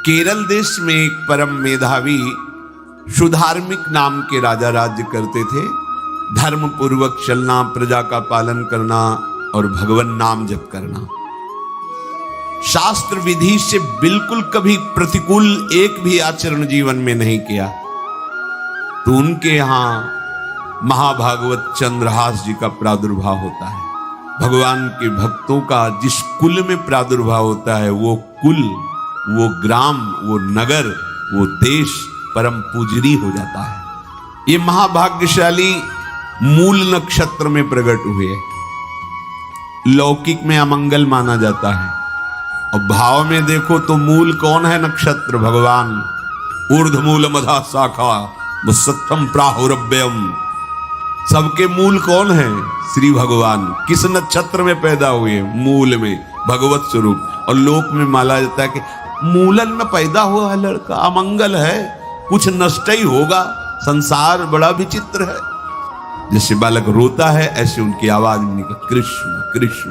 केरल देश में एक परम मेधावी सुधार्मिक नाम के राजा राज्य करते थे। धर्म पूर्वक चलना, प्रजा का पालन करना और भगवान नाम जप करना, शास्त्र विधि से बिल्कुल कभी प्रतिकूल एक भी आचरण जीवन में नहीं किया। तो उनके यहां महाभागवत चंद्रहास जी का प्रादुर्भाव होता है। भगवान के भक्तों का जिस कुल में प्रादुर्भाव होता है, वो कुल, वो ग्राम, वो नगर, वो देश परम पूजनीय हो जाता है। ये महाभाग्यशाली मूल नक्षत्र में प्रकट हुए। लौकिक में अमंगल माना जाता है और भाव में देखो तो मूल कौन है? नक्षत्र भगवान। ऊर्ध्वमूल मधा शाखा सत्यम प्राहुरव्ययम। सबके मूल कौन है? श्री भगवान। किस नक्षत्र में पैदा हुए? मूल में, भगवत स्वरूप। और लोक में माना जाता है कि मूलन में पैदा हुआ है लड़का, अमंगल है, कुछ नष्ट ही होगा, संसार बड़ा विचित्र है। जैसे बालक रोता है ऐसे उनकी आवाज में निकल कृष्ण कृष्ण।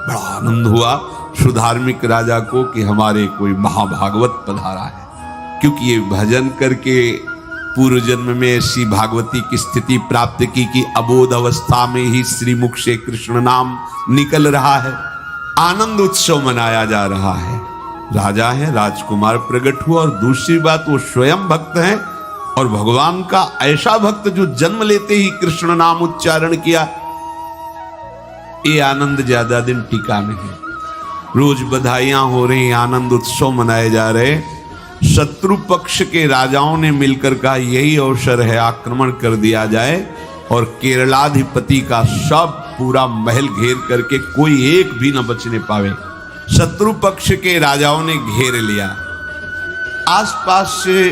बड़ा आनंद हुआ सुधार्मिक राजा को कि हमारे कोई महाभागवत पधारा है, क्योंकि ये भजन करके पूर्व जन्म में ऐसी भागवती की स्थिति प्राप्त की कि अबोध अवस्था में ही श्रीमुख से कृष्ण नाम निकल रहा है। आनंद उत्सव मनाया जा रहा है। राजा है, राजकुमार प्रकट हुआ। और दूसरी बात, वो स्वयं भक्त हैं और भगवान का ऐसा भक्त जो जन्म लेते ही कृष्ण नाम उच्चारण किया। ये आनंद ज्यादा दिन टिका नहीं। रोज बधाइयां हो रही, आनंद उत्सव मनाए जा रहे। शत्रु पक्ष के राजाओं ने मिलकर कहा यही अवसर है, आक्रमण कर दिया जाए और केरलाधिपति का सब पूरा महल घेर करके कोई एक भी न बचने पावे। शत्रु पक्ष के राजाओं ने घेर लिया। आसपास से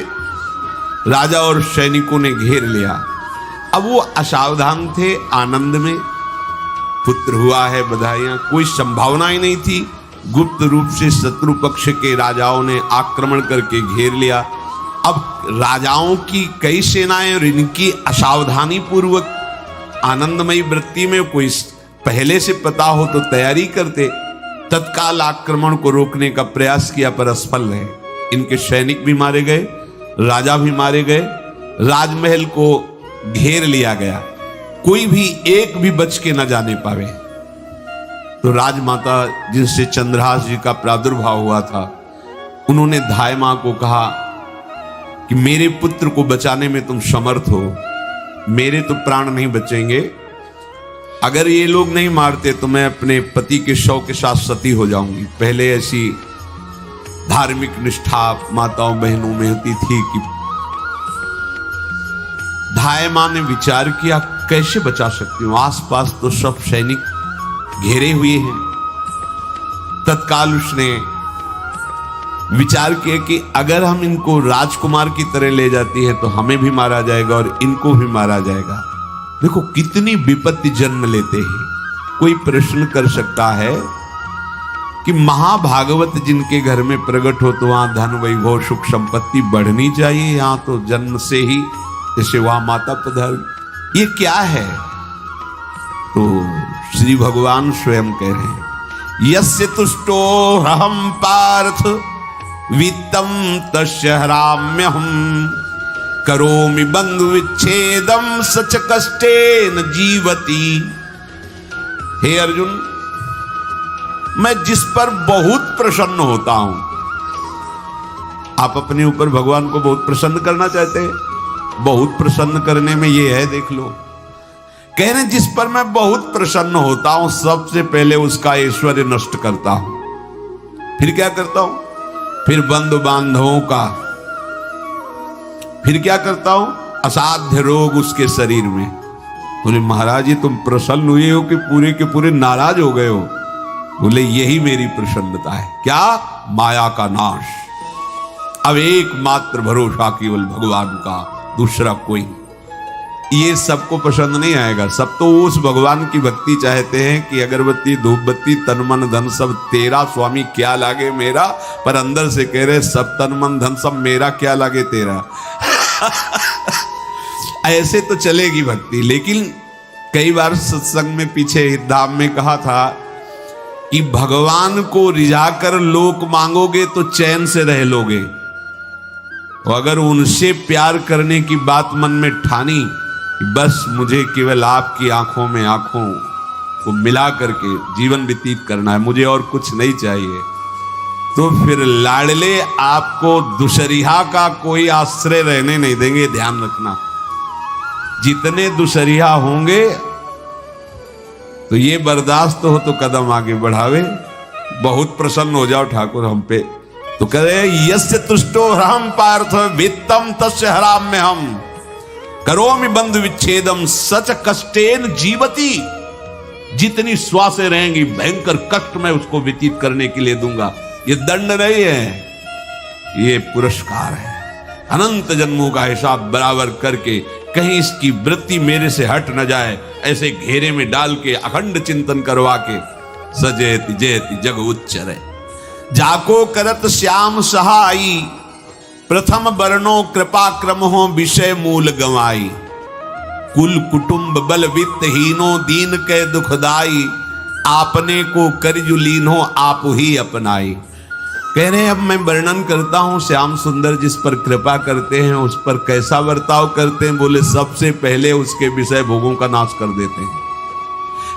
राजा और सैनिकों ने घेर लिया। अब वो असावधान थे, आनंद में पुत्र हुआ है, बधाइयां, कोई संभावना ही नहीं थी। गुप्त रूप से शत्रु पक्ष के राजाओं ने आक्रमण करके घेर लिया। अब राजाओं की कई सेनाएं और इनकी असावधानी पूर्वक आनंदमयी वृत्ति में कोई पहले से पता हो तो तैयारी करते, तत्काल आक्रमण को रोकने का प्रयास किया पर असफल रहे। इनके सैनिक भी मारे गए, राजा भी मारे गए, राजमहल को घेर लिया गया, कोई भी एक भी बच के न जाने पावे। तो राजमाता जिनसे चंद्रहास जी का प्रादुर्भाव हुआ था, उन्होंने धाय मां को कहा कि मेरे पुत्र को बचाने में तुम समर्थ हो, मेरे तो प्राण नहीं बचेंगे, अगर ये लोग नहीं मारते तो मैं अपने पति के शव के साथ सती हो जाऊंगी। पहले ऐसी धार्मिक निष्ठा माताओं बहनों में होती थी कि धाय मां ने विचार किया कैसे बचा सकती हूं, आसपास तो सब सैनिक घेरे हुए हैं। तत्काल उसने विचार किया कि अगर हम इनको राजकुमार की तरह ले जाती हैं तो हमें भी मारा जाएगा और इनको भी मारा जाएगा। देखो कितनी विपत्ति जन्म लेते हैं। कोई प्रश्न कर सकता है कि महाभागवत जिनके घर में प्रकट हो तो वहां धन वैभव सुख संपत्ति बढ़नी चाहिए, यहां तो जन्म से ही जैसे वहां माता पधार, ये क्या है? तो श्री भगवान स्वयं कह रहे हैं यस्य तुष्टो रहम पार्थ वित्तम तस्य हराम्यहम करोमि बंधु विच्छेदम सच कष्टेन जीवति। हे अर्जुन, मैं जिस पर बहुत प्रसन्न होता हूं, आप अपने ऊपर भगवान को बहुत प्रसन्न करना चाहते हैं, बहुत प्रसन्न करने में ये है, देख लो। कह रहे जिस पर मैं बहुत प्रसन्न होता हूं, सबसे पहले उसका ऐश्वर्य नष्ट करता हूं। फिर क्या करता हूं? फिर बंधु बांधवों का, फिर क्या करता हूं? असाध्य रोग उसके शरीर में। बोले महाराज ये तुम प्रसन्न हुए हो कि पूरे के पूरे नाराज हो गए हो? बोले यही मेरी प्रसन्नता है। क्या? माया का नाश। अब एकमात्र भरोसा केवल भगवान का, दूसरा कोई। ये सबको पसंद नहीं आएगा। सब तो उस भगवान की भक्ति चाहते हैं कि अगरबत्ती धूपबत्ती तन मन धन सब तेरा स्वामी, क्या लागे मेरा। पर अंदर से कह रहे सब तन मन धन सब मेरा, क्या लागे तेरा। ऐसे तो चलेगी भक्ति। लेकिन कई बार सत्संग में पीछे धाम में कहा था कि भगवान को रिझाकर लोक मांगोगे तो चैन से रह लोगे, और अगर उनसे प्यार करने की बात मन में ठानी कि बस मुझे केवल आपकी आंखों में आंखों को मिला करके जीवन व्यतीत करना है, मुझे और कुछ नहीं चाहिए, तो फिर लाडले आपको दुशरिहा का कोई आश्रय रहने नहीं देंगे। ध्यान रखना, जितने दुशरिहा होंगे तो ये बर्दाश्त हो तो कदम आगे बढ़ावे। बहुत प्रसन्न हो जाओ ठाकुर हम पे तो कह रहे यस्य तुष्टो हम पार्थ वित्तम तस्य हराम में हम करोमि बंधु विच्छेदम सच कष्टेन जीवती। जितनी श्वासें रहेंगी भयंकर कष्ट में उसको व्यतीत करने के लिए दूंगा। ये दंड नहीं है, ये पुरस्कार है। अनंत जन्मों का हिसाब बराबर करके कहीं इसकी वृत्ति मेरे से हट न जाए, ऐसे घेरे में डाल के अखंड चिंतन करवा के सजयति जयति जग उच्चरे। जाको करत श्याम सहाई प्रथम वर्णो कृपा क्रम हो विषय मूल गवाई। कुल कुटुंब बल वित्त हीनो दीन के दुखदाई। आपने को करजु लीनो आप ही अपनाई। कह रहे हैं अब मैं वर्णन करता हूं श्याम सुंदर जिस पर कृपा करते हैं उस पर कैसा बर्ताव करते हैं। बोले सबसे पहले उसके विषय भोगों का नाश कर देते हैं,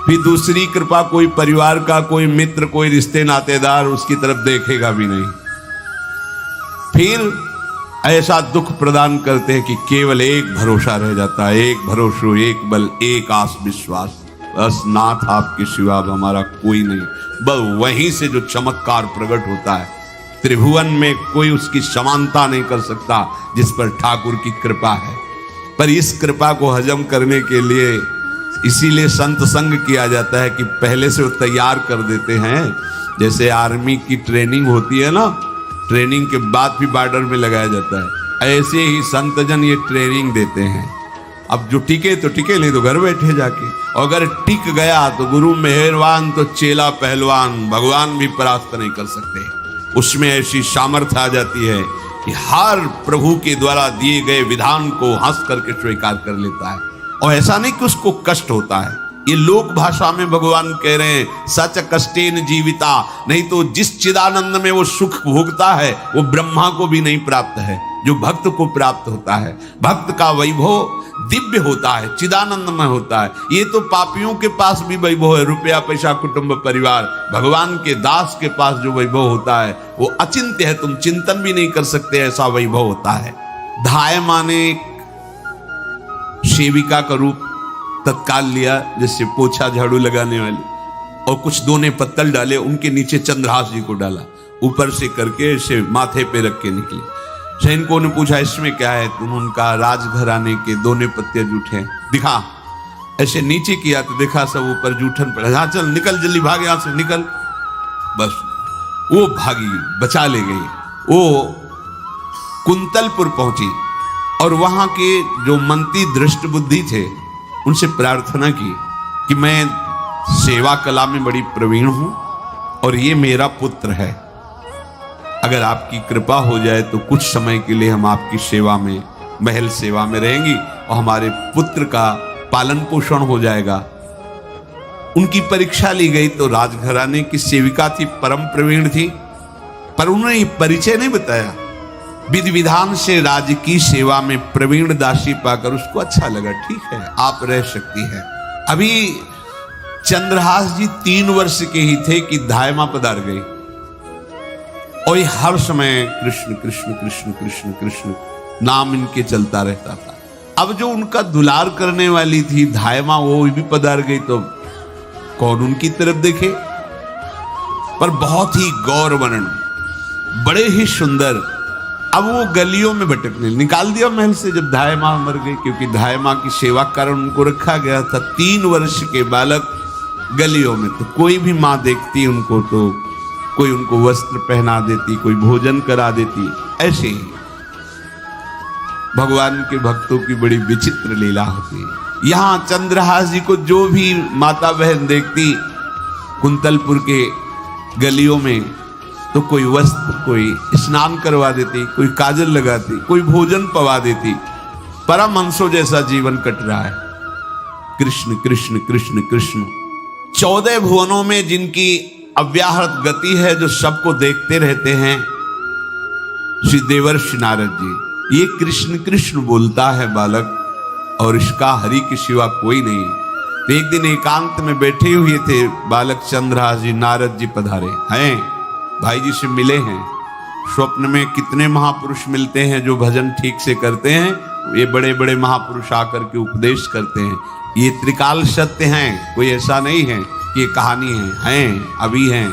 फिर दूसरी कृपा कोई परिवार का कोई मित्र कोई रिश्ते नातेदार उसकी तरफ देखेगा भी नहीं। फिर ऐसा दुख प्रदान करते हैं कि केवल एक भरोसा रह जाता है, एक भरोसो एक बल एक आस विश्वास, बस नाथ आपके सिवा हमारा कोई नहीं। बस वहीं से जो चमत्कार प्रकट होता है, त्रिभुवन में कोई उसकी समानता नहीं कर सकता जिस पर ठाकुर की कृपा है। पर इस कृपा को हजम करने के लिए इसीलिए संत संग किया जाता है कि पहले से वो तैयार कर देते हैं। जैसे आर्मी की ट्रेनिंग होती है ना, ट्रेनिंग के बाद भी बॉर्डर में लगाया जाता है, ऐसे ही संतजन ये ट्रेनिंग देते हैं। अब जो टिके तो टिके, नहीं तो घर बैठे जाके। अगर टिक गया तो गुरु मेहरबान तो चेला पहलवान, भगवान भी परास्त नहीं कर सकते। उसमें ऐसी सामर्थ्य आ जाती है कि हर प्रभु के द्वारा दिए गए विधान को हंस करके स्वीकार कर लेता है। और ऐसा नहीं कि उसको कष्ट होता है, ये लोक भाषा में भगवान कह रहे हैं सच कष्टेन जीविता। नहीं तो जिस चिदानंद में वो सुख भोगता है वो ब्रह्मा को भी नहीं प्राप्त है जो भक्त को प्राप्त होता है। भक्त का वैभव दिव्य होता है, चिदानंद में होता है। ये तो पापियों के पास भी वैभव है, रुपया पैसा कुटुंब परिवार। भगवान के दास के पास जो वैभव होता है वो अचिंत्य है, तुम चिंतन भी नहीं कर सकते, ऐसा वैभव होता है। धाय माने सेविका का रूप तत्काल लिया, जैसे पोछा झाड़ू लगाने वाली, और कुछ दोने पत्तल डाले, उनके नीचे चंद्रहास जी को डाला, ऊपर से करके इसे माथे पे रख के निकली। सैनिकों ने पूछा इसमें क्या है? तुम उनका राजघराने के दोने पत्ते जूठे दिखा। ऐसे नीचे किया तो देखा सब ऊपर जूठन पड़ा। हाँ चल निकल जल्दी, भाग यहां से निकल। बस वो भागी, बचा ले गई। वो कुंतलपुर पहुंची और वहां के जो मंत्री दृष्ट बुद्धि थे उनसे प्रार्थना की कि मैं सेवा कला में बड़ी प्रवीण हूं और ये मेरा पुत्र है, अगर आपकी कृपा हो जाए तो कुछ समय के लिए हम आपकी सेवा में, महल सेवा में रहेंगी और हमारे पुत्र का पालन पोषण हो जाएगा। उनकी परीक्षा ली गई तो राजघराने की सेविका थी, परम प्रवीण थी, पर उन्होंने परिचय नहीं बताया। विधि विधान से राज की सेवा में प्रवीण दासी पाकर उसको अच्छा लगा, ठीक है आप रह सकती हैं। अभी चंद्रहास जी 3 वर्ष के ही थे कि धायमा पधार गई और हर समय कृष्ण कृष्ण कृष्ण कृष्ण कृष्ण नाम इनके चलता रहता था। अब जो उनका दुलार करने वाली थी धायमा, वो भी पधार गई तो कौन उनकी तरफ देखे। पर बहुत ही गौर वर्ण, बड़े ही सुंदर। अब वो गलियों में भटकने, निकाल दिया महल से जब धायमा मर गई, क्योंकि धायमा की सेवा कारण उनको रखा गया था। 3 वर्ष के बालक गलियों में, तो कोई भी माँ देखती उनको तो कोई उनको वस्त्र पहना देती, कोई भोजन करा देती। ऐसे ही भगवान के भक्तों की बड़ी विचित्र लीला होती है। यहां चंद्रहास जी को जो भी माता बहन देखती कुंतलपुर के गलियों में, तो कोई वस्त्र, कोई स्नान करवा देती, कोई काजल लगाती, कोई भोजन पवा देती। परमहंसों जैसा जीवन कट रहा है। कृष्ण कृष्ण कृष्ण कृष्ण। 14 भुवनों में जिनकी अव्याहत गति है जो सबको देखते रहते हैं। श्री देवर्षि नारद जी, ये कृष्ण कृष्ण बोलता है बालक, और इसका हरि के सिवा कोई नहीं। तो एक दिन एकांत में बैठे हुए थे बालक चंद्रहास जी, नारद जी पधारे हैं, भाई जी से मिले हैं। स्वप्न में कितने महापुरुष मिलते हैं जो भजन ठीक से करते हैं, ये बड़े बड़े महापुरुष आकर के उपदेश करते हैं। ये त्रिकाल सत्य हैं, कोई ऐसा नहीं है कि ये कहानी हैं, अभी हैं।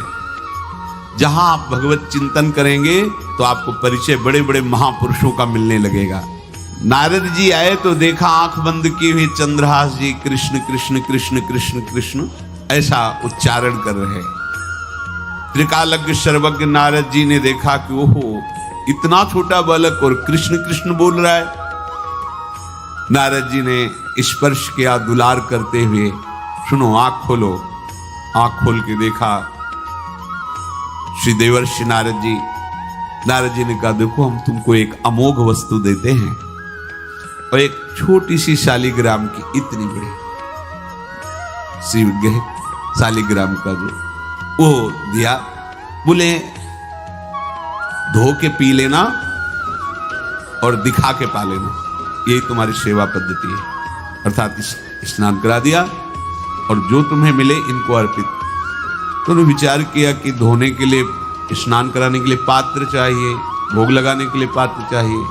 जहां आप भगवत चिंतन करेंगे तो आपको परिचय बड़े बड़े महापुरुषों का मिलने लगेगा। नारद जी आए तो देखा आंख बंद किए हुए चंद्रहास जी कृष्ण कृष्ण कृष्ण कृष्ण कृष्ण ऐसा उच्चारण कर रहे। त्रिकालज्ञ सर्वज्ञ नारद जी ने देखा कि ओहो, इतना छोटा बालक और कृष्ण कृष्ण बोल रहा है। नारद जी ने स्पर्श किया दुलार करते हुए, सुनो आंख खोलो। आंख खोल के देखा श्री देवर्षि नारद जी। नारद जी ने कहा, देखो हम तुमको एक अमोघ वस्तु देते हैं, और एक छोटी सी शालिग्राम की, इतनी बड़ी शिव शालिग्राम का जो वो दिया। बोले धो के पी लेना और दिखा के पा लेना, यही तुम्हारी सेवा पद्धति है। अर्थात स्नान करा दिया और जो तुम्हें मिले इनको अर्पित। तो उन्होंने विचार किया कि धोने के लिए, स्नान कराने के लिए पात्र चाहिए, भोग लगाने के लिए पात्र चाहिए।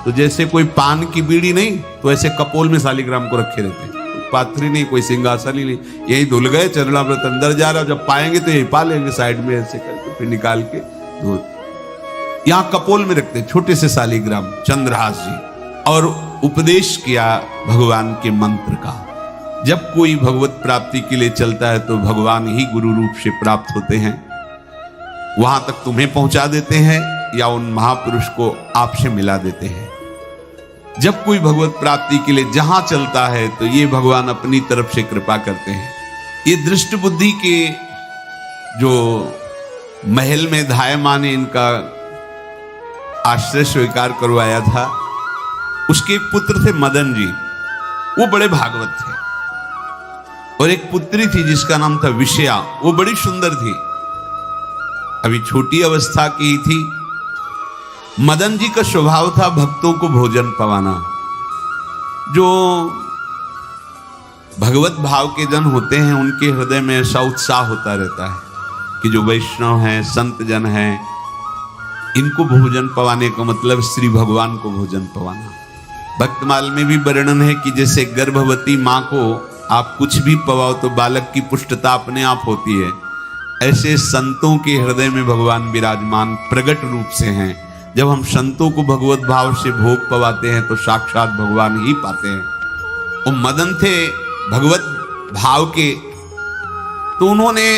तो जैसे कोई पान की बीड़ी नहीं, तो ऐसे कपोल में शालिग्राम को रखे रहते हैं। पात्र ही नहीं, कोई सिंहासन ही नहीं, यही धुल गए। चरणामृत अंदर जा रहा, जब पाएंगे तो यही पा लेंगे साइड में ऐसे करके, फिर निकाल के धो। यहां कपोल में रखते छोटे से शालिग्राम चंद्रहास जी, और उपदेश किया भगवान के मंत्र का। जब कोई भगवत प्राप्ति के लिए चलता है तो भगवान ही गुरु रूप से प्राप्त होते हैं, वहां तक तुम्हें पहुंचा देते हैं या उन महापुरुष को आपसे मिला देते हैं। जब कोई भगवत प्राप्ति के लिए जहां चलता है तो ये भगवान अपनी तरफ से कृपा करते हैं। ये दृष्ट बुद्धि के जो महल में धायमान ने इनका आश्रय स्वीकार करवाया था, उसके एक पुत्र थे मदन जी, वो बड़े भागवत थे। और एक पुत्री थी जिसका नाम था विषया, वो बड़ी सुंदर थी, अभी छोटी अवस्था की थी। मदन जी का स्वभाव था भक्तों को भोजन पवाना। जो भगवत भाव के जन होते हैं उनके हृदय में ऐसा उत्साह होता रहता है कि जो वैष्णव हैं, संत जन हैं, इनको भोजन पवाने का मतलब श्री भगवान को भोजन पवाना। भक्तमाल में भी वर्णन है कि जैसे गर्भवती माँ को आप कुछ भी पवाओ तो बालक की पुष्टता अपने आप होती है, ऐसे संतों के हृदय में भगवान विराजमान प्रगट रूप से हैं। जब हम संतों को भगवत भाव से भोग पवाते हैं तो साक्षात भगवान ही पाते हैं। वो मदन थे भगवत भाव के, तो उन्होंने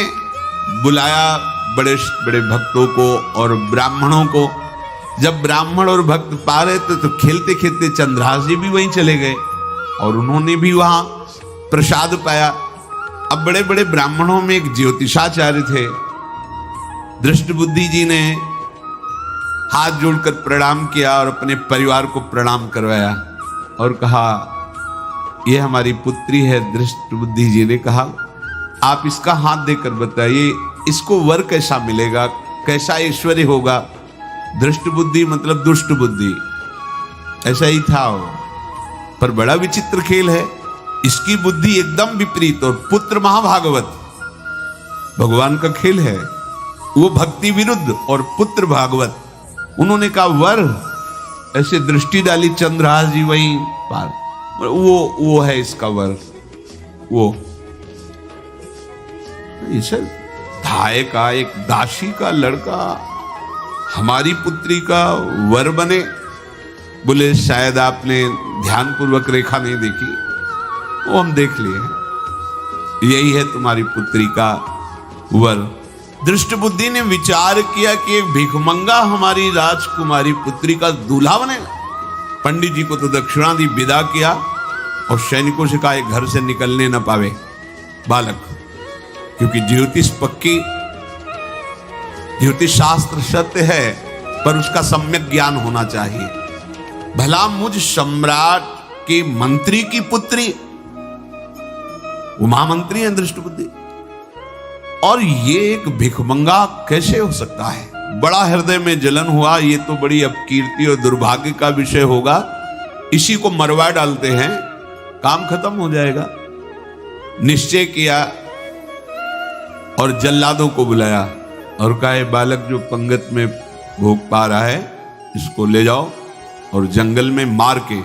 बुलाया बड़े बड़े भक्तों को और ब्राह्मणों को। जब ब्राह्मण और भक्त पा रहे थे तो खेलते खेलते चंद्रहास जी भी वहीं चले गए और उन्होंने भी वहां प्रसाद पाया। अब बड़े बड़े ब्राह्मणों में एक ज्योतिषाचार्य थे। दृष्ट बुद्धि जी ने हाथ जोड़कर प्रणाम किया और अपने परिवार को प्रणाम करवाया और कहा, यह हमारी पुत्री है। दृष्ट बुद्धि जी ने कहा, आप इसका हाथ देकर बताइए इसको वर कैसा मिलेगा, कैसा ऐश्वर्य होगा। दृष्ट बुद्धि मतलब दुष्ट बुद्धि, ऐसा ही था वो। पर बड़ा विचित्र खेल है, इसकी बुद्धि एकदम विपरीत और पुत्र महाभागवत। भगवान का खेल है, वो भक्ति विरुद्ध और पुत्र भागवत। उन्होंने कहा वर, ऐसे दृष्टि डाली चंद्रहास जी वहीं पार, वो है इसका वर। वो इसे धाय का एक दासी का लड़का हमारी पुत्री का वर बने। बोले शायद आपने ध्यानपूर्वक रेखा नहीं देखी, वो हम देख लिए, यही है तुम्हारी पुत्री का वर। दृष्ट बुद्धि ने विचार किया कि एक भिखमंगा हमारी राजकुमारी पुत्री का दूल्हा बनेगा। पंडित जी को तो दक्षिणा दी, विदा किया और सैनिकों से कहा घर से निकलने न पावे बालक, क्योंकि ज्योतिष पक्की, ज्योतिष शास्त्र सत्य है पर उसका सम्यक ज्ञान होना चाहिए। भला मुझ सम्राट के मंत्री की पुत्री, वो महामंत्री है दृष्ट बुद्धि, और ये एक भिखमंगा कैसे हो सकता है? बड़ा हृदय में जलन हुआ, ये तो बड़ी अपकीर्ति और दुर्भाग्य का विषय होगा, इसी को मरवा डालते हैं, काम खत्म हो जाएगा। निश्चय किया और जल्लादों को बुलाया और कहा, ये बालक जो पंगत में भोग पा रहा है, इसको ले जाओ और जंगल में मार के,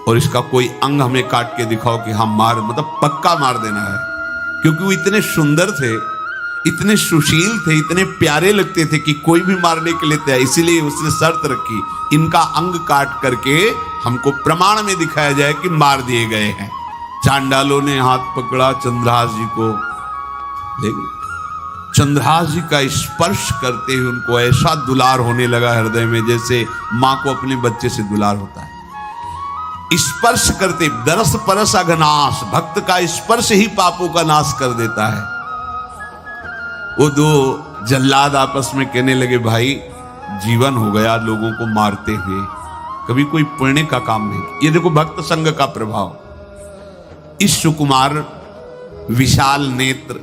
और इसका कोई अंग हमें काट के दिखाओ कि हम मार, मतलब पक्का मार देना है। क्योंकि वो इतने सुंदर थे, इतने सुशील थे, इतने प्यारे लगते थे कि कोई भी मारने के लिए तैयार। इसीलिए उसने शर्त रखी, इनका अंग काट करके हमको प्रमाण में दिखाया जाए कि मार दिए गए हैं। चांडालों ने हाथ पकड़ा चंद्रहास जी को, लेकिन चंद्रहास जी का स्पर्श करते हुए उनको ऐसा दुलार होने लगा हृदय में, जैसे मां को अपने बच्चे से दुलार होता है। स्पर्श करते, दरस परस अघनाश, भक्त का स्पर्श ही पापों का नाश कर देता है। वो दो जल्लाद आपस में कहने लगे, भाई जीवन हो गया लोगों को मारते हुए, कभी कोई पुण्य का काम नहीं। ये देखो भक्त संग का प्रभाव। इस सुकुमार विशाल नेत्र,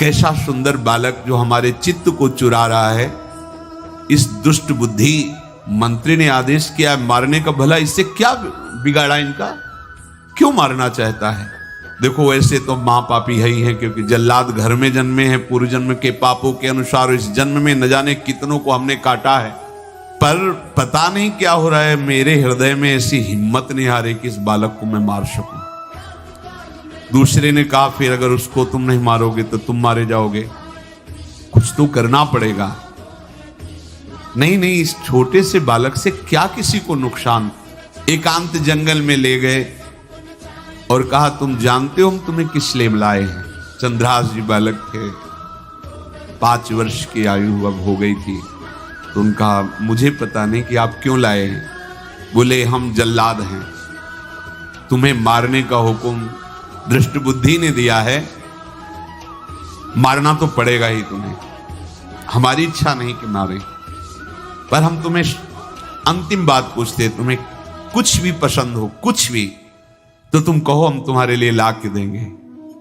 कैसा सुंदर बालक जो हमारे चित्त को चुरा रहा है, इस दुष्ट बुद्धि मंत्री ने आदेश किया मारने का, भला इससे क्या बिगाड़ा इनका, क्यों मारना चाहता है? देखो वैसे तो मां पापी है ही है, क्योंकि जल्लाद घर में जन्मे हैं, पूर्व जन्म के पापों के अनुसार इस जन्म में न जाने कितनों को हमने काटा है, पर पता नहीं क्या हो रहा है, मेरे हृदय में ऐसी हिम्मत नहीं आ रही कि इस बालक को मैं मार सकूं। दूसरे ने कहा, फिर अगर उसको तुम नहीं मारोगे तो तुम मारे जाओगे, कुछ तो करना पड़ेगा। नहीं नहीं, इस छोटे से बालक से क्या किसी को नुकसान। एकांत जंगल में ले गए और कहा, तुम जानते हो हम तुम्हें किस लिए लाए हैं? चंद्रहास जी बालक थे, 5 वर्ष की आयु अब हो गई थी, तो उनका मुझे पता नहीं कि आप क्यों लाए हैं। बोले, हम जल्लाद हैं, तुम्हें मारने का हुक्म दृष्ट बुद्धि ने दिया है, मारना तो पड़ेगा ही तुम्हें। हमारी इच्छा नहीं कि मारे, पर हम तुम्हें अंतिम बात पूछते, तुम्हें कुछ भी पसंद हो, कुछ भी, तो तुम कहो, हम तुम्हारे लिए ला के देंगे,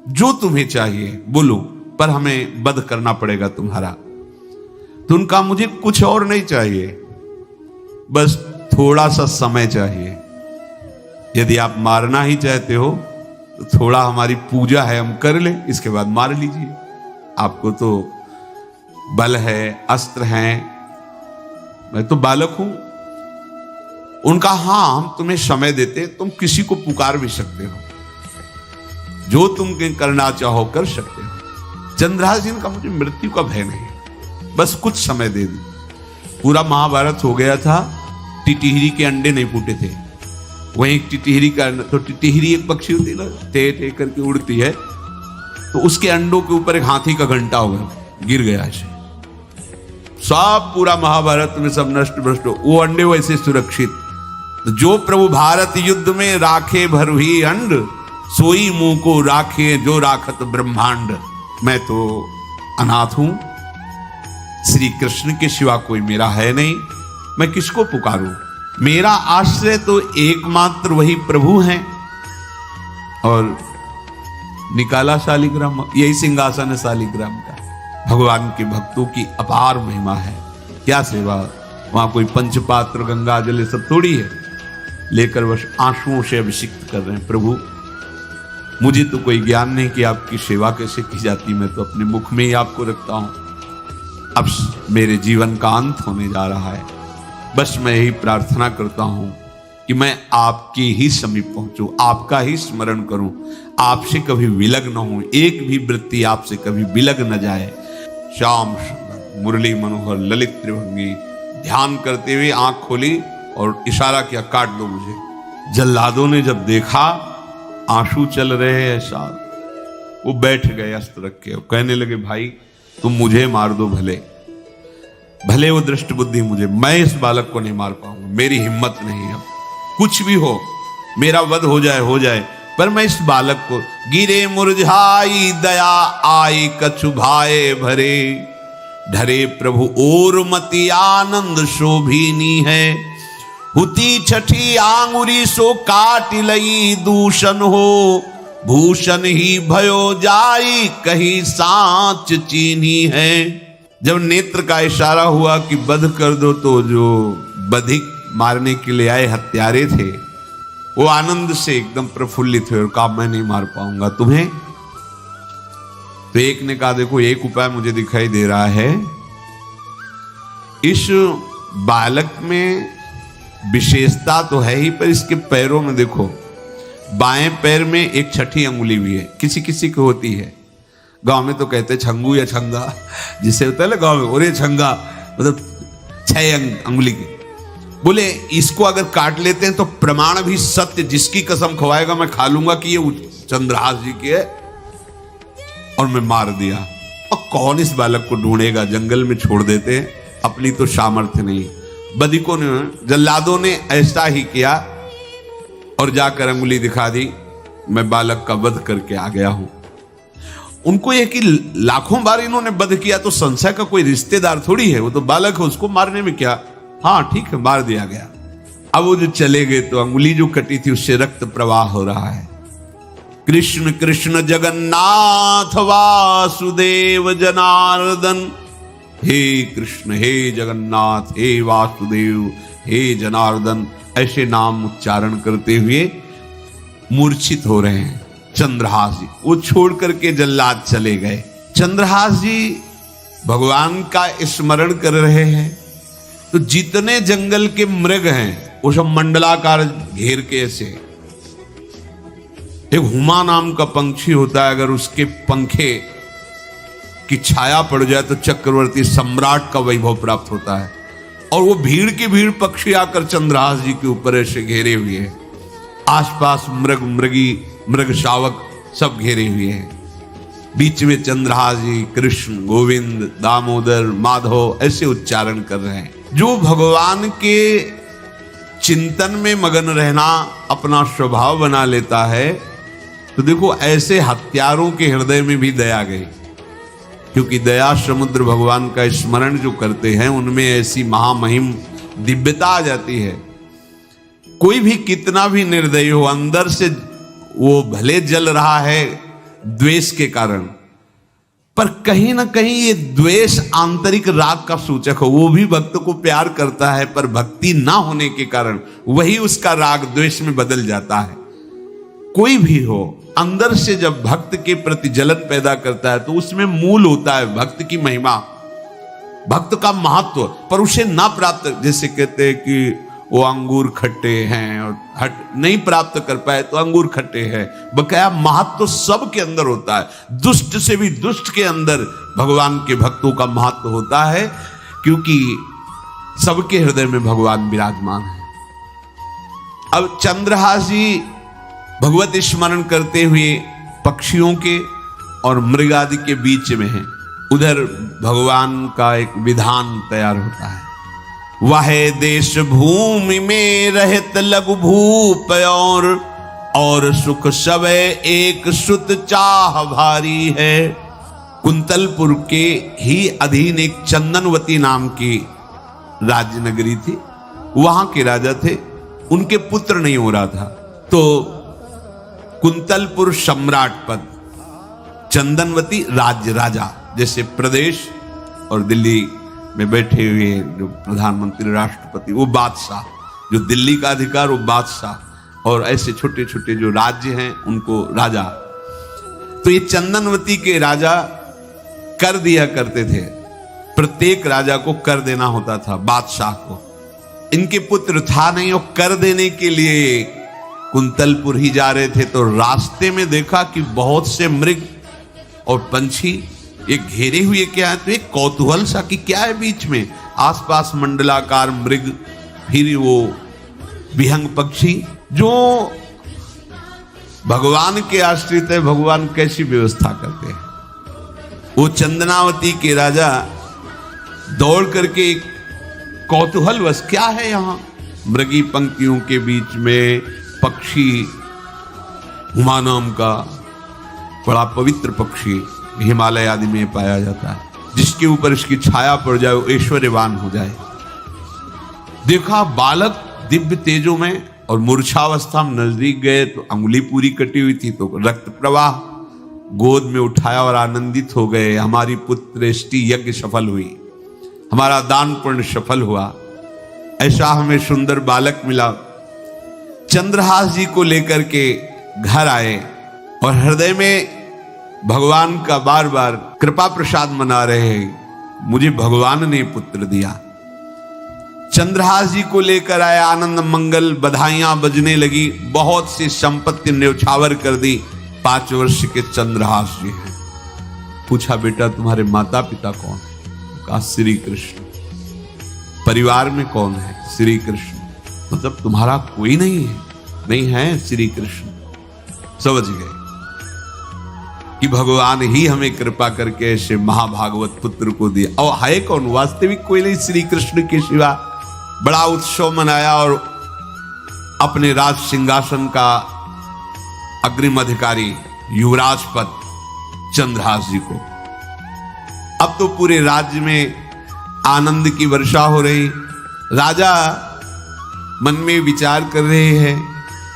जो तुम्हें चाहिए बोलो, पर हमें वध करना पड़ेगा तुम्हारा। तो उनका, मुझे कुछ और नहीं चाहिए, बस थोड़ा सा समय चाहिए। यदि आप मारना ही चाहते हो तो थोड़ा हमारी पूजा है, हम कर ले, इसके बाद मार लीजिए। आपको तो बल है, अस्त्र हैं, मैं तो बालक हूं। उनका, हां हम तुम्हें समय देते, तुम किसी को पुकार भी सकते हो, जो तुम करना चाहो कर सकते हो। चंद्रहास जी का, मुझे मृत्यु का भय नहीं, बस कुछ समय दे दो। पूरा महाभारत हो गया था, टिटिहरी के अंडे नहीं फूटे थे। वहीं टिटिहरी का, तो टिटिहरी एक पक्षी होती है ना, टे टे करके उड़ती है, तो उसके अंडों के ऊपर एक हाथी का घंटा हो गया, गिर गया ऐसे, सब पूरा महाभारत में सब नष्ट भ्रष्ट। वो अंडे वैसे सुरक्षित। जो प्रभु भारत युद्ध में राखे भरही अंड, सोई मुंह को राखे जो राखत ब्रह्मांड। मैं तो अनाथ हूं, श्री कृष्ण के सिवा कोई मेरा है नहीं, मैं किसको पुकारूं? मेरा आश्रय तो एकमात्र वही प्रभु हैं। और निकाला शालिग्राम, यही सिंहासन है शालिग्राम का। भगवान के भक्तों की अपार महिमा है, क्या सेवा। वहां कोई पंचपात्र गंगा जल सब थोड़ी है, लेकर बस आंसुओं से अभिषिक्त कर रहे हैं। प्रभु मुझे तो कोई ज्ञान नहीं कि आपकी सेवा कैसे की जाती, मैं तो अपने मुख में ही आपको रखता हूं। अब मेरे जीवन का अंत होने जा रहा है, बस मैं यही प्रार्थना करता हूं कि मैं आपके ही समीप पहुंचूं, आपका ही स्मरण करूं, आपसे कभी विलग न हूं, एक भी वृत्ति आपसे कभी विलग न जाए। श्याम सुंदर मुरली मनोहर ललित त्रिभंगी ध्यान करते हुए आंख खोली और इशारा किया, काट दो मुझे। जल्लादों ने जब देखा आंसू चल रहे हैं साथ, वो बैठ गए अस्त्र रख के, कहने लगे, भाई तुम मुझे मार दो, भले वो दृष्ट बुद्धि मुझे, मैं इस बालक को नहीं मार पाऊंगा, मेरी हिम्मत नहीं है। कुछ भी हो, मेरा वध हो जाए, पर मैं इस बालक को, गिरे मुरझाई दया आई कछु भाए भरे, ढरे प्रभु और मति आनंद शोभिनी है, हुती छठी आंगुरी सो काट लई दूषण हो, भूषण ही भयो जाई कहीं सांच चीनी है। जब नेत्र का इशारा हुआ कि वध कर दो, तो जो बधिक मारने के लिए आए हत्यारे थे वो आनंद से एकदम प्रफुल्लित हुए और कहा मैं नहीं मार पाऊंगा तुम्हें। तो एक ने कहा देखो एक उपाय मुझे दिखाई दे रहा है, इस बालक में विशेषता तो है ही, पर इसके पैरों में देखो, बाएं पैर में एक छठी अंगुली भी है, किसी किसी को होती है। गांव में तो कहते हैं छंगू या छंगा, जिसे होता है ना गांव में, और ये छंगा मतलब 6 अंगुली की। बोले इसको अगर काट लेते हैं तो प्रमाण भी सत्य, जिसकी कसम खवाएगा मैं खा लूंगा कि ये चंद्रहास जी की है, और मैं मार दिया। और कौन इस बालक को ढूंढेगा, जंगल में छोड़ देते हैं, अपनी तो सामर्थ्य नहीं। बधिकों ने, जल्लादों ने ऐसा ही किया और जाकर अंगुली दिखा दी, मैं बालक का वध करके आ गया हूं। उनको यह कि लाखों बार इन्होंने वध किया तो संशय का कोई रिश्तेदार थोड़ी है, वो तो बालक है, उसको मारने में क्या, हाँ ठीक है मार दिया गया। अब वो जो चले गए तो अंगुली जो कटी थी उससे रक्त प्रवाह हो रहा है। कृष्ण कृष्ण जगन्नाथ वासुदेव जनार्दन, हे कृष्ण हे जगन्नाथ हे वासुदेव हे जनार्दन, ऐसे नाम उच्चारण करते हुए मूर्छित हो रहे हैं चंद्रहास जी। वो छोड़ करके जल्लाद चले गए। चंद्रहास जी भगवान का स्मरण कर रहे हैं, तो जितने जंगल के मृग हैं वो सब मंडलाकार घेर के ऐसे। एक हुमा नाम का पंछी होता है, अगर उसके पंखे की छाया पड़ जाए तो चक्रवर्ती सम्राट का वैभव प्राप्त होता है। और वो भीड़ की भीड़ पक्षी आकर चंद्रहास जी के ऊपर ऐसे घेरे हुए हैं, आसपास मृग मृगी मृग शावक सब घेरे हुए हैं। बीच में चंद्रहास जी कृष्ण गोविंद दामोदर माधव ऐसे उच्चारण कर रहे हैं। जो भगवान के चिंतन में मगन रहना अपना स्वभाव बना लेता है, तो देखो ऐसे हत्यारों के हृदय में भी दया गई, क्योंकि दया समुद्र भगवान का स्मरण जो करते हैं उनमें ऐसी महामहिम दिव्यता आ जाती है। कोई भी कितना भी निर्दयी हो, अंदर से वो भले जल रहा है द्वेष के कारण, पर कहीं ना कहीं ये द्वेष आंतरिक राग का सूचक हो। वो भी भक्त को प्यार करता है, पर भक्ति ना होने के कारण वही उसका राग द्वेष में बदल जाता है। कोई भी हो, अंदर से जब भक्त के प्रति जलन पैदा करता है तो उसमें मूल होता है भक्त की महिमा, भक्त का महत्व, पर उसे ना प्राप्त, जैसे कहते हैं कि वो अंगूर खट्टे हैं और हट नहीं प्राप्त कर पाए तो अंगूर खट्टे हैं। बकाया महत्व सब के अंदर होता है, दुष्ट से भी दुष्ट के अंदर भगवान के भक्तों का महत्व होता है, क्योंकि सबके हृदय में भगवान विराजमान है। अब चंद्रहास जी भगवत स्मरण करते हुए पक्षियों के और मृग आदि के बीच में हैं। उधर भगवान का एक विधान तैयार होता है, वह देश भूमि में रहत लघु भूप और सुख सवै एक सुत चाह भारी है। कुंतलपुर के ही अधीन एक चंदनवती नाम की राज्य नगरी थी, वहां के राजा थे, उनके पुत्र नहीं हो रहा था, तो कुंतलपुर सम्राट पद, चंदनवती राज्य राजा, जैसे प्रदेश और दिल्ली में बैठे हुए जो प्रधानमंत्री राष्ट्रपति वो बादशाह, जो दिल्ली का अधिकार वो बादशाह, और ऐसे छोटे छोटे जो राज्य हैं उनको राजा। तो ये चंदनवती के राजा कर दिया करते थे, प्रत्येक राजा को कर देना होता था बादशाह को। इनके पुत्र था नहीं, और कर देने के लिए कुंतलपुर ही जा रहे थे, तो रास्ते में देखा कि बहुत से मृग और पंछी एक घेरे हुए क्या है, तो एक कौतूहल सा कि क्या है बीच में, आसपास मंडलाकार मृग, फिर वो विहंग पक्षी जो भगवान के आश्रित है, भगवान कैसी व्यवस्था करते हैं। वो चंदनावती के राजा दौड़ करके कौतूहल वश, क्या है यहां, मृगी पंक्तियों के बीच में पक्षी, हुमा नाम का बड़ा पवित्र पक्षी हिमालय आदि में पाया जाता है, जिसके ऊपर इसकी छाया पड़ जाए वो ऐश्वर्यवान हो जाए। देखा बालक दिव्य तेजों में और मूर्छावस्था में नजदीक गए तो अंगुली पूरी कटी हुई थी, तो रक्त प्रवाह, गोद में उठाया और आनंदित हो गए। हमारी पुत्रेष्टि यज्ञ सफल हुई, हमारा दान पुण्य सफल हुआ। ऐसा हमें सुंदर बालक मिला। चंद्रहास जी को लेकर के घर आए और हृदय में भगवान का बार बार कृपा प्रसाद मना रहे हैं, मुझे भगवान ने पुत्र दिया। चंद्रहास जी को लेकर आए, आनंद मंगल बधाइयां बजने लगी, बहुत सी संपत्ति न्यौछावर कर दी। 5 वर्ष के चंद्रहास जी हैं। पूछा बेटा तुम्हारे माता पिता कौन है? कहा श्री कृष्ण। परिवार में कौन है? श्री कृष्ण। मतलब तुम्हारा कोई नहीं है? नहीं है, श्री कृष्ण। समझ गए कि भगवान ही हमें कृपा करके ऐसे महाभागवत पुत्र को दिया। और है कौन? वास्तविक कोई नहीं, श्री कृष्ण के सिवा। बड़ा उत्सव मनाया और अपने राज सिंहासन का अग्रिम अधिकारी युवराज पद चंद्रहास जी को। अब तो पूरे राज्य में आनंद की वर्षा हो रही। राजा मन में विचार कर रहे हैं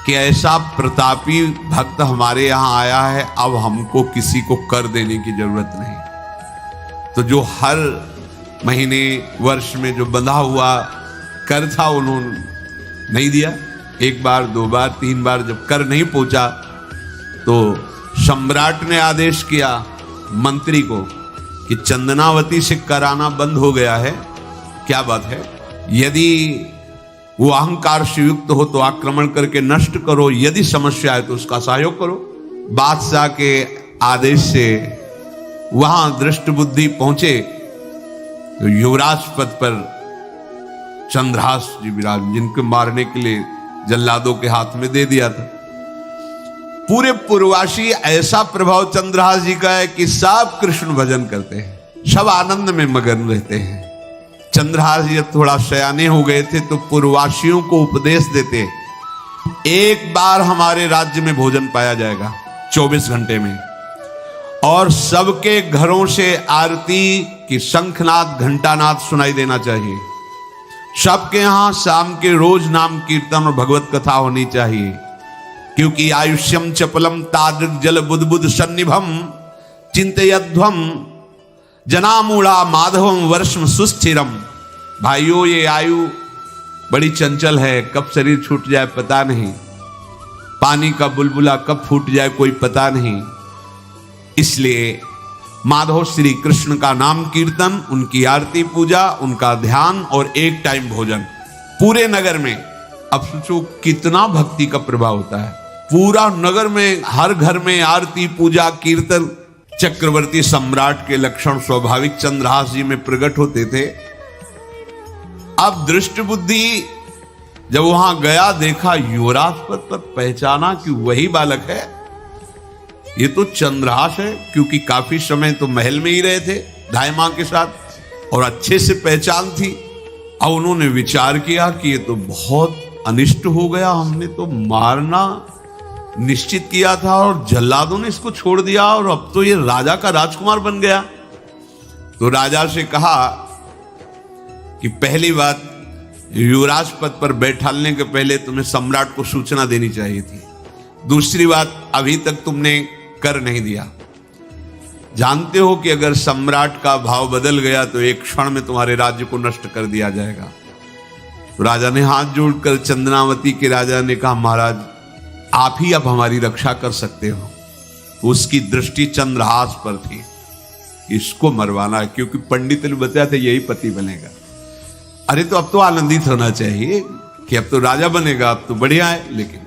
कि ऐसा प्रतापी भक्त हमारे यहां आया है, अब हमको किसी को कर देने की जरूरत नहीं। तो जो हर महीने वर्ष में जो बंधा हुआ कर था उन्होंने नहीं दिया। 1 बार 2 बार 3 बार जब कर नहीं पहुंचा तो सम्राट ने आदेश किया मंत्री को कि चंदनावती से कराना बंद हो गया है। क्या बात है? यदि वो अहंकार से युक्त हो तो आक्रमण करके नष्ट करो, यदि समस्या है तो उसका सहयोग करो। बादशाह के आदेश से वहां दृष्ट बुद्धि पहुंचे तो युवराज पद पर चंद्रहास जी विराज, जिनको मारने के लिए जल्लादों के हाथ में दे दिया था। पूरे पूर्वासी ऐसा प्रभाव चंद्रहास जी का है कि सब कृष्ण भजन करते हैं, सब आनंद में मगन रहते हैं। चंद्रहास जी थोड़ा सयाने हो गए थे तो पूर्ववासियों को उपदेश देते, 1 बार हमारे राज्य में भोजन पाया जाएगा 24 घंटे में, और सबके घरों से आरती की शंखनाद घंटानाद सुनाई देना चाहिए। सबके यहां शाम के रोज नाम कीर्तन और भगवत कथा होनी चाहिए, क्योंकि आयुष्यम चपलम तादृक जल बुद्बुद सन्निभम चिंतयध्वम जनामूढ़ा माधवम वर्षम सुस्थिरम। भाइयों, ये आयु बड़ी चंचल है, कब शरीर छूट जाए पता नहीं, पानी का बुलबुला कब फूट जाए कोई पता नहीं। इसलिए माधव श्री कृष्ण का नाम कीर्तन, उनकी आरती पूजा, उनका ध्यान और 1 टाइम भोजन पूरे नगर में। अब सोचो कितना भक्ति का प्रभाव होता है। पूरा नगर में हर घर में आरती पूजा कीर्तन। चक्रवर्ती सम्राट के लक्षण स्वाभाविक चंद्रहास जी में प्रकट होते थे। अब दृष्ट बुद्धि जब वहां गया, देखा युवराज पद पर, पहचाना कि वही बालक है, ये तो चंद्रहास है, क्योंकि काफी समय तो महल में ही रहे थे दाई मां के साथ और अच्छे से पहचान थी। अब उन्होंने विचार किया कि ये तो बहुत अनिष्ट हो गया, हमने तो मारना निश्चित किया था और जल्लादों ने इसको छोड़ दिया और अब तो ये राजा का राजकुमार बन गया। तो राजा से कहा कि पहली बात, युवराज पद पर बैठालने के पहले तुम्हें सम्राट को सूचना देनी चाहिए थी। दूसरी बात, अभी तक तुमने कर नहीं दिया। जानते हो कि अगर सम्राट का भाव बदल गया तो एक क्षण में तुम्हारे राज्य को नष्ट कर दिया जाएगा। तो राजा ने हाथ जोड़कर चंदनावती के राजा ने कहा, महाराज आप ही अब हमारी रक्षा कर सकते हो। तो उसकी दृष्टि चंद्रहास पर थी, इसको मरवाना है, क्योंकि पंडित ने बताया था यही पति बनेगा। अरे तो अब तो आनंदित होना चाहिए कि अब तो राजा बनेगा, अब तो बढ़िया है। लेकिन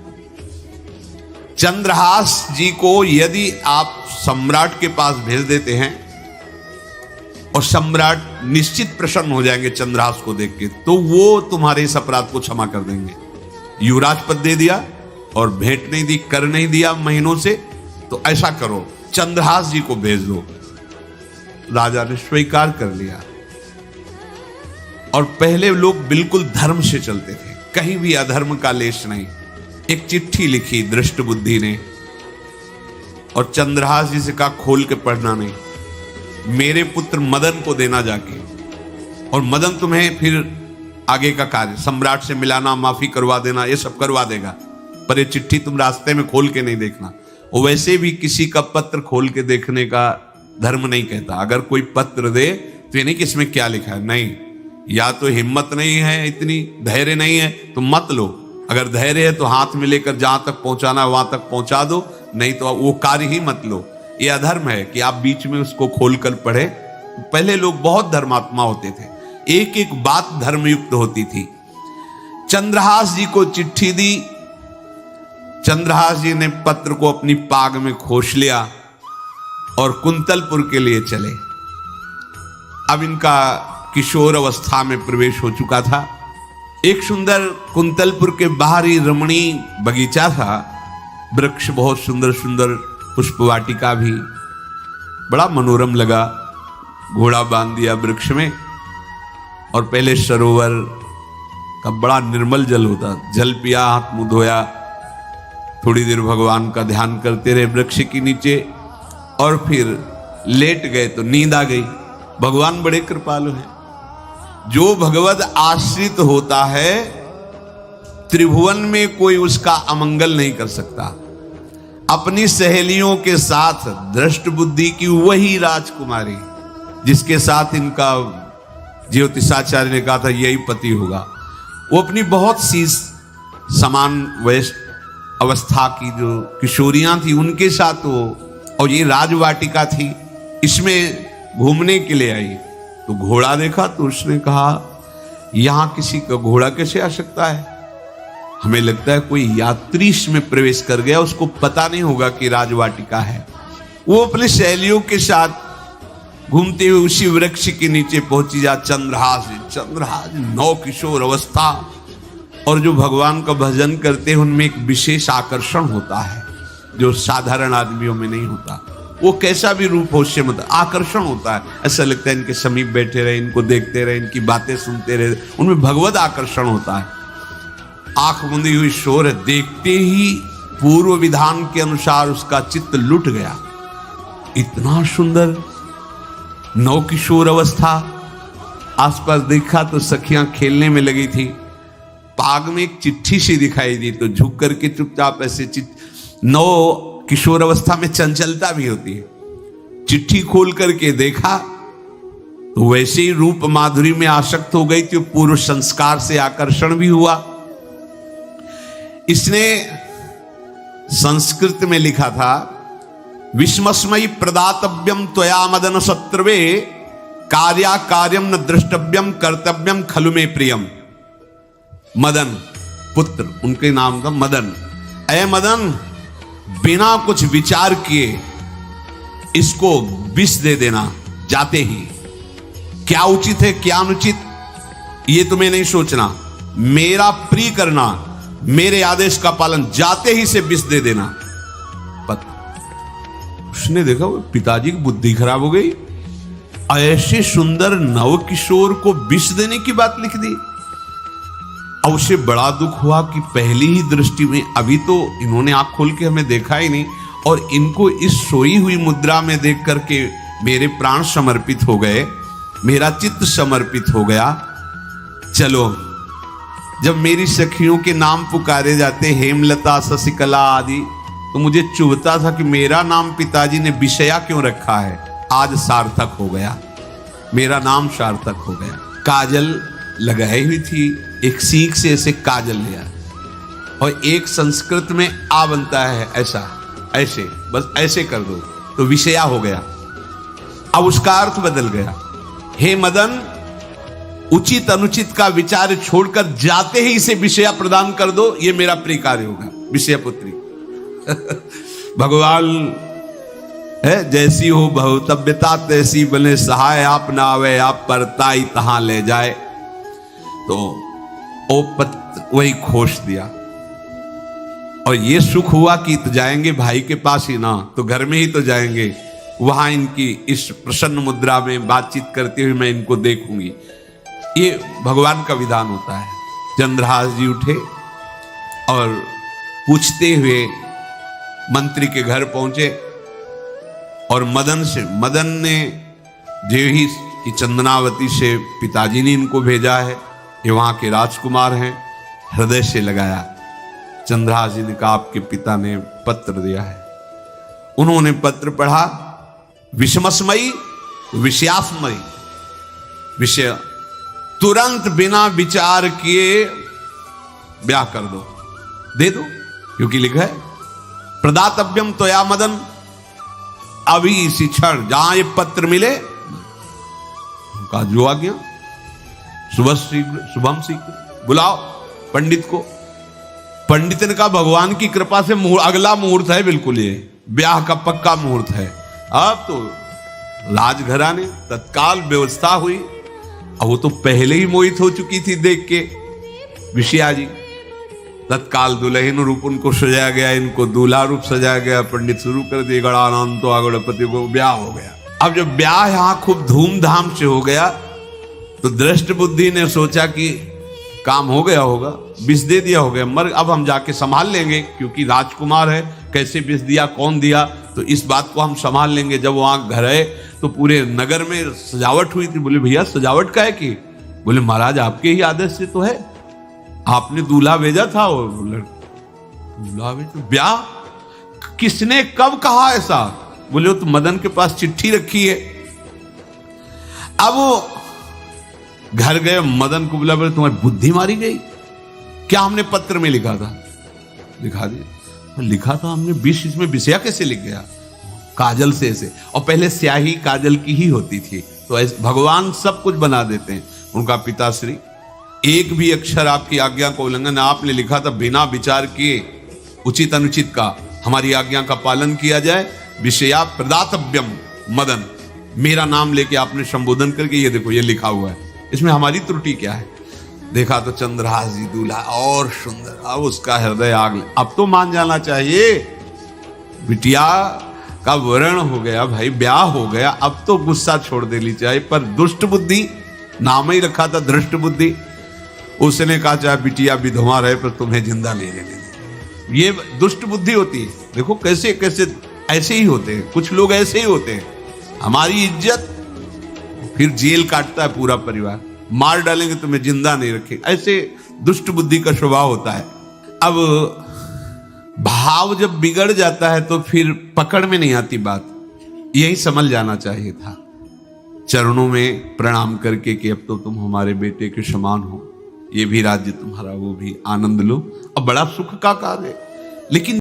चंद्रहास जी को यदि आप सम्राट के पास भेज देते हैं और सम्राट निश्चित प्रसन्न हो जाएंगे चंद्रहास को देख के, तो वो तुम्हारे इस अपराध को क्षमा कर देंगे। युवराज पद दे दिया और भेंट नहीं दी, कर नहीं दिया महीनों से, तो ऐसा करो चंद्रहास जी को भेज दो। राजा ने स्वीकार कर लिया। और पहले लोग बिल्कुल धर्म से चलते थे, कहीं भी अधर्म का लेश नहीं। एक चिट्ठी लिखी दृष्ट बुद्धि ने और चंद्रहास जी से कहा खोल के पढ़ना नहीं, मेरे पुत्र मदन को देना जाके, और मदन तुम्हें फिर आगे का कार्य, सम्राट से मिलाना, माफी करवा देना, ये सब करवा देगा, पर ये चिट्ठी तुम रास्ते में खोल के नहीं देखना। और वैसे भी किसी का पत्र खोल के देखने का धर्म नहीं कहता। अगर कोई पत्र दे तो ये नहीं कि इसमें क्या लिखा है, नहीं, या तो हिम्मत नहीं है, इतनी धैर्य नहीं है तो मत लो। अगर धैर्य है तो हाथ में लेकर जहां तक पहुंचाना है वहां तक पहुंचा दो, नहीं तो वो कार्य ही मत लो। ये अधर्म है कि आप बीच में उसको खोलकर पढ़े। पहले लोग बहुत धर्मात्मा होते थे, एक एक बात धर्मयुक्त होती थी। चंद्रहास जी को चिट्ठी दी, चंद्रहास जी ने पत्र को अपनी पाग में खोस लिया और कुंतलपुर के लिए चले। अब इनका किशोर अवस्था में प्रवेश हो चुका था। एक सुंदर कुंतलपुर के बाहरी रमणीय बगीचा था, वृक्ष बहुत सुंदर सुंदर, पुष्पवाटिका भी, बड़ा मनोरम लगा। घोड़ा बांध दिया वृक्ष में और पहले सरोवर का बड़ा निर्मल जल होता, जल पिया, हाथ मुंह धोया, थोड़ी देर भगवान का ध्यान करते रहे वृक्ष के नीचे और फिर लेट गए तो नींद आ गई। भगवान बड़े कृपालु हैं। जो भगवद आश्रित होता है त्रिभुवन में कोई उसका अमंगल नहीं कर सकता। अपनी सहेलियों के साथ दृष्ट बुद्धि की वही राजकुमारी जिसके साथ इनका ज्योतिषाचार्य ने कहा था यही पति होगा, वो अपनी बहुत सी समान वयस्क अवस्था की जो किशोरियां थी उनके साथ वो, और ये राजवाटिका थी, इसमें घूमने के लिए आई। तो घोड़ा देखा तो उसने कहा यहां किसी का घोड़ा कैसे आ सकता है? हमें लगता है कोई यात्री इसमें प्रवेश कर गया, उसको पता नहीं होगा कि राजवाटिका है। वो अपने सहेलियों के साथ घूमते हुए उसी वृक्ष के नीचे पहुंची। जा चंद्रहास नौ किशोर अवस्था, और जो भगवान का भजन करते हैं उनमें एक विशेष आकर्षण होता है जो साधारण आदमियों में नहीं होता। वो कैसा भी रूप हो उससे मतलब आकर्षण होता है। ऐसा लगता है इनके समीप बैठे रहे, इनको देखते रहे, इनकी बातें सुनते रहे, उनमें भगवत आकर्षण होता है। आंख मुंदी हुई शोर है, देखते ही पूर्व विधान के अनुसार उसका चित्त लुट गया। इतना सुंदर नौ किशोर अवस्था। आसपास देखा तो सखियां खेलने में लगी थी। पाग में एक चिट्ठी सी दिखाई दी तो झुक करके चुपचाप ऐसे नौ किशोर अवस्था में चंचलता भी होती है। चिट्ठी खोल करके देखा तो वैसे ही रूप माधुरी में आसक्त हो गई थी। पूर्व संस्कार से आकर्षण भी हुआ। इसने संस्कृत में लिखा था विस्मस्मयी प्रदातव्यम त्वया मदन शत्रुवे कार्या कार्यम न द्रष्टव्यम कर्तव्यम खलु में प्रियम। मदन पुत्र उनके नाम का मदन। अय मदन, बिना कुछ विचार किए इसको विष दे देना जाते ही। क्या उचित है क्या अनुचित ये तुम्हें नहीं सोचना, मेरा प्रिय करना, मेरे आदेश का पालन, जाते ही से विष दे देना। उसने देखा पिताजी की बुद्धि खराब हो गई। ऐसे सुंदर नव किशोर को विष देने की बात लिख दी। अब उसे बड़ा दुख हुआ कि पहली ही दृष्टि में, अभी तो इन्होंने आंख खोल के हमें देखा ही नहीं, और इनको इस सोई हुई मुद्रा में देख करके मेरे प्राण समर्पित हो गए, मेरा चित्त समर्पित हो गया। चलो, जब मेरी सखियों के नाम पुकारे जाते हेमलता शशिकला आदि, तो मुझे चुभता था कि मेरा नाम पिताजी ने विषया क्यों रखा है। आज सार्थक हो गया, मेरा नाम सार्थक हो गया। काजल लगाई हुई थी, एक सीख से ऐसे काजल लिया, और एक संस्कृत में आ बनता है ऐसा, ऐसे, बस ऐसे कर दो तो विषया हो गया। अब उसका अर्थ बदल गया। हे मदन, उचित अनुचित का विचार छोड़कर जाते ही इसे विषया प्रदान कर दो, ये मेरा प्रिय कार्य होगा। विषय पुत्री भगवान है, जैसी हो भवतव्यता तैसी बने सहाय, आप ना आवे आप परताई तहां ले जाए। तो ओ पत्र वही खोस दिया, और ये सुख हुआ कि तो जाएंगे भाई के पास ही ना, तो घर में ही तो जाएंगे, वहां इनकी इस प्रसन्न मुद्रा में बातचीत करते हुए मैं इनको देखूंगी। ये भगवान का विधान होता है। चंद्रहास जी उठे और पूछते हुए मंत्री के घर पहुंचे, और मदन ने जो ही कि चंदनावती से पिताजी ने इनको भेजा है, ये वहां के राजकुमार हैं, हृदय से लगाया। चंद्रहास जी ने कहा आपके पिता ने पत्र दिया है। उन्होंने पत्र पढ़ा, विषमसमयी विषयासमयी विषय, तुरंत बिना विचार किए ब्याह कर दो, दे दो, क्योंकि लिखा है प्रदातव्यम त्वया मदन, अभी इसी क्षण जहां ये पत्र मिले उनका जो आ गया, सुबह शीघ्र शुभम शीघ्र, बुलाओ पंडित को। पंडित ने कहा भगवान की कृपा से अगला मुहूर्त है, बिल्कुल ये ब्याह का पक्का मुहूर्त है। अब तो राजघराने तत्काल व्यवस्था हुई। अब वो तो पहले ही मोहित हो चुकी थी देख के विषया जी। तत्काल दुल्हन रूप उनको सजाया गया, इनको दूल्हा रूप सजाया गया। पंडित शुरू कर दिए गणानंद तो गणपति को, ब्याह हो गया। अब जब ब्याह यहां खूब धूमधाम से हो गया तो दृष्ट बुद्धि ने सोचा कि काम हो गया होगा, विष दे दिया हो गया, मर अब हम जाके संभाल लेंगे, क्योंकि राजकुमार है, कैसे विष दिया, कौन दिया, तो इस बात को हम संभाल लेंगे। जब वहां घर है तो पूरे नगर में सजावट हुई थी। बोले भैया सजावट का है कि? बोले महाराज आपके ही आदेश से तो है, आपने दूल्हा भेजा था। वो दूल्हा भेजा, ब्याह किसने कब कहा ऐसा? बोले वो तो मदन के पास चिट्ठी रखी है। अब वो घर गए, मदन को बोला, बोले तुम्हारी बुद्धि मारी गई क्या? हमने पत्र में लिखा था। दिखा दिया, लिखा था हमने, विष इसमें विषया कैसे लिख गया? काजल से ऐसे, और पहले स्याही काजल की ही होती थी, तो ऐसे भगवान सब कुछ बना देते हैं। उनका पिताश्री एक भी अक्षर आपकी आज्ञा को उल्लंघन, आपने लिखा था बिना विचार किए उचित अनुचित का हमारी आज्ञा का पालन किया जाए। विषया प्रदातव्यम मदन, मेरा नाम लेके आपने संबोधन करके ये देखो ये लिखा हुआ है, इसमें हमारी त्रुटि क्या है? देखा तो चंद्रहास जी दूल्हा और सुंदर। अब उसका हृदय आग ले। अब तो मान जाना चाहिए बिटिया का वर्ण हो गया भाई, ब्याह हो गया, अब तो गुस्सा छोड़ देनी चाहिए। पर दुष्ट बुद्धि, नाम ही रखा था दृष्ट बुद्धि, उसने कहा चाहे बिटिया विधवा रहे पर तुम्हें जिंदा ले लेने। ये दुष्ट बुद्धि होती है। देखो कैसे कैसे ऐसे ही होते हैं कुछ लोग, ऐसे ही होते हैं। हमारी इज्जत, फिर जेल काटता है पूरा परिवार, मार डालेंगे तुम्हें जिंदा नहीं रखेंगे, ऐसे दुष्ट बुद्धि का स्वभाव होता है। अब भाव जब बिगड़ जाता है तो फिर पकड़ में नहीं आती बात, यही समझ जाना चाहिए था। चरणों में प्रणाम करके कि अब तो तुम हमारे बेटे के समान हो, ये भी राज्य तुम्हारा, वो भी आनंद लो। अब बड़ा सुख का कार्य, लेकिन